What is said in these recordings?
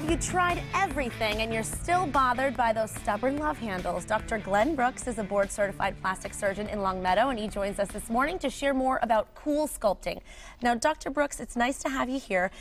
Have you tried everything and you're still bothered by those stubborn love handles? Dr. Glenn Brooks is a board-certified plastic surgeon in Longmeadow, and he joins us this morning to share more about CoolSculpting. Now, Dr. Brooks, it's nice to have you here.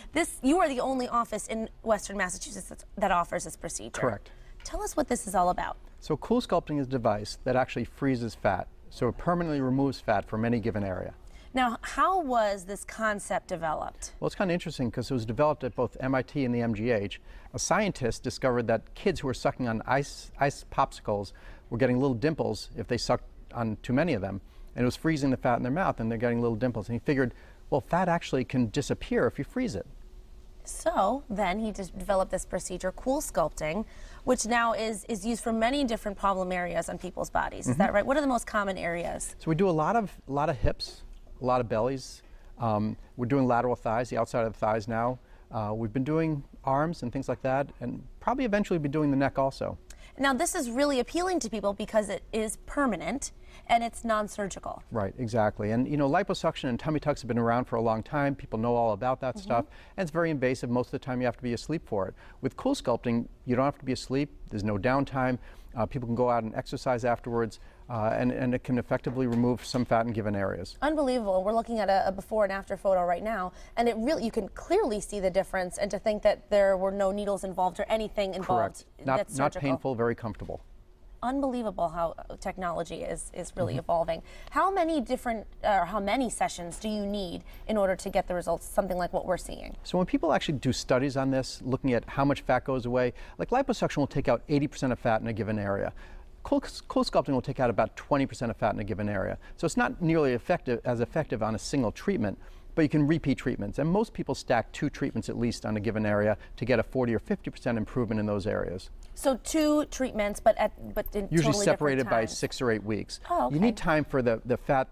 You are the only office in Western Massachusetts that offers this procedure. Correct. Tell us what this is all about. So CoolSculpting is a device that actually freezes fat, so it permanently removes fat from any given area. Now, how was this concept developed? Well, it's kind of interesting because it was developed at both MIT and the MGH. A scientist discovered that kids who were sucking on ice popsicles were getting little dimples if they sucked on too many of them, and it was freezing the fat in their mouth, and they're getting little dimples. And he figured, well, fat actually can disappear if you freeze it. So then he just developed this procedure, CoolSculpting, which now is used for many different problem areas on people's bodies. Is that right? What are the most common areas? So we do a lot of hips, a lot of bellies. We're doing lateral thighs, the outside of the thighs now. We've been doing arms and things like that, and probably eventually be doing the neck also. Now, this is really appealing to people because it is permanent and it's non-surgical. Right, exactly. And you know, liposuction and tummy tucks have been around for a long time. People know all about that stuff, and it's very invasive. Most of the time you have to be asleep for it. With CoolSculpting, you don't have to be asleep. There's no downtime. People can go out and exercise afterwards, and it can effectively remove some fat in given areas. Unbelievable. We're looking at a before and after photo right now, and you can clearly see the difference, and to think that there were no needles involved or anything involved. Correct. Not painful, very comfortable. Unbelievable how technology is really evolving. How many how many sessions do you need in order to get the results, something like what we're seeing? So when people actually do studies on this, looking at how much fat goes away, like liposuction will take out 80% of fat in a given area. CoolSculpting will take out about 20% of fat in a given area. So it's not nearly as effective on a single treatment, but you can repeat treatments. And most people stack 2 treatments at least on a given area to get a 40 or 50% improvement in those areas. So 2 treatments, but in usually totally separated by times. 6 or 8 weeks. Oh, okay. You need time for the fat.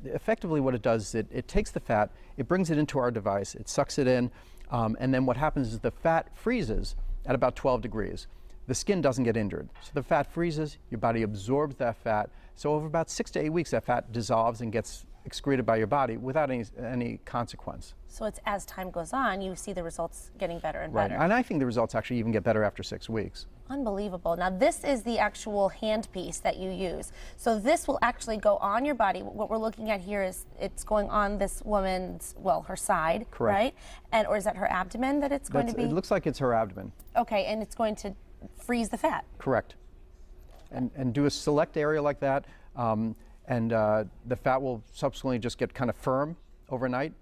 Effectively what it does is it takes the fat, it brings it into our device, it sucks it in, and then what happens is the fat freezes at about 12 degrees. The skin doesn't get injured. So the fat freezes, your body absorbs that fat. So over about 6 to 8 weeks, that fat dissolves and gets excreted by your body without any consequence. So it's as time goes on, you see the results getting better and Right, better. and I think the results actually even get better after 6 weeks. Unbelievable. Now this is the actual handpiece that you use. So this will actually go on your body. What we're looking at here is it's going on this woman's, well, her side, correct, right? Or is that her abdomen that it's going to be? It looks like it's her abdomen. Okay, and it's going to freeze the fat. Correct. And do a select area like that, and the fat will subsequently just get kind of firm overnight.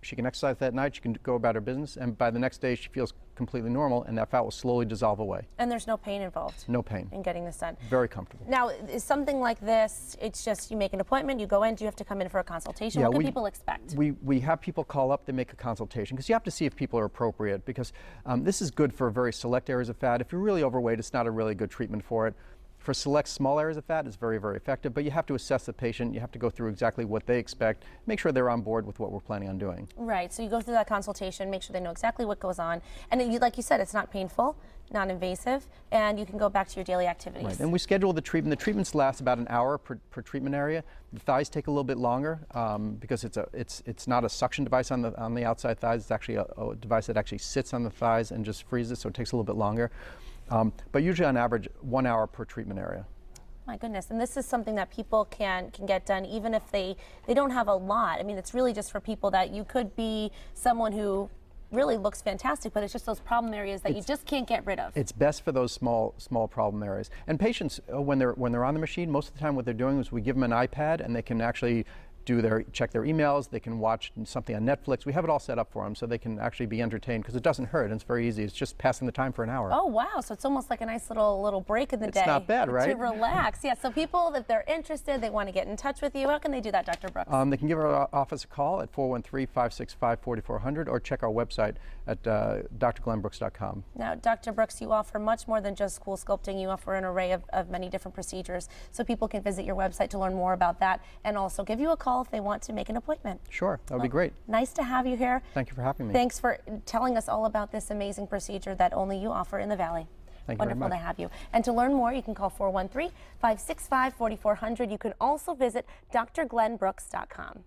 She can exercise that night, she can go about her business, and by the next day she feels completely normal, and that fat will slowly dissolve away. And there's no pain involved? No pain. In getting this done? Very comfortable. Now, is something like this, it's just you make an appointment, you go in, do you have to come in for a consultation? Yeah, what can people expect? We have people call up, they make a consultation, because you have to see if people are appropriate, because this is good for very select areas of fat. If you're really overweight, it's not a really good treatment for it. For select small areas of fat, it's very, very effective, but you have to assess the patient. You have to go through exactly what they expect, make sure they're on board with what we're planning on doing. Right, so you go through that consultation, make sure they know exactly what goes on, and like you said, it's not painful, non-invasive, and you can go back to your daily activities. Right, and we schedule the treatment. The treatments last about an hour per treatment area. The thighs take a little bit longer because it's not a suction device on the outside thighs. It's actually a device that actually sits on the thighs and just freezes, so it takes a little bit longer. But usually on average, 1 hour per treatment area. My goodness, and this is something that people can get done even if they don't have a lot. I mean, it's really just for people that you could be someone who really looks fantastic, but it's just those problem areas that you just can't get rid of. It's best for those small problem areas. And patients, when they're on the machine, most of the time what they're doing is we give them an iPad and they can actually check their emails, they can watch something on Netflix. We have it all set up for them so they can actually be entertained, because it doesn't hurt and it's very easy. It's just passing the time for an hour. Oh wow, so it's almost like a nice little break in the day. It's not bad, right? To relax. Yeah, so people, if they're interested, they want to get in touch with you, how can they do that, Dr. Brooks? They can give our office a call at 413-565-4400 or check our website at drglennbrooks.com. Now, Dr. Brooks, you offer much more than just CoolSculpting. You offer an array of many different procedures, so people can visit your website to learn more about that and also give you a call if they want to make an appointment. Sure, that would be great. Nice to have you here. Thank you for having me. Thanks for telling us all about this amazing procedure that only you offer in the Valley. Thank you very much. Wonderful to have you. And to learn more, you can call 413-565-4400. You can also visit drglennbrooks.com.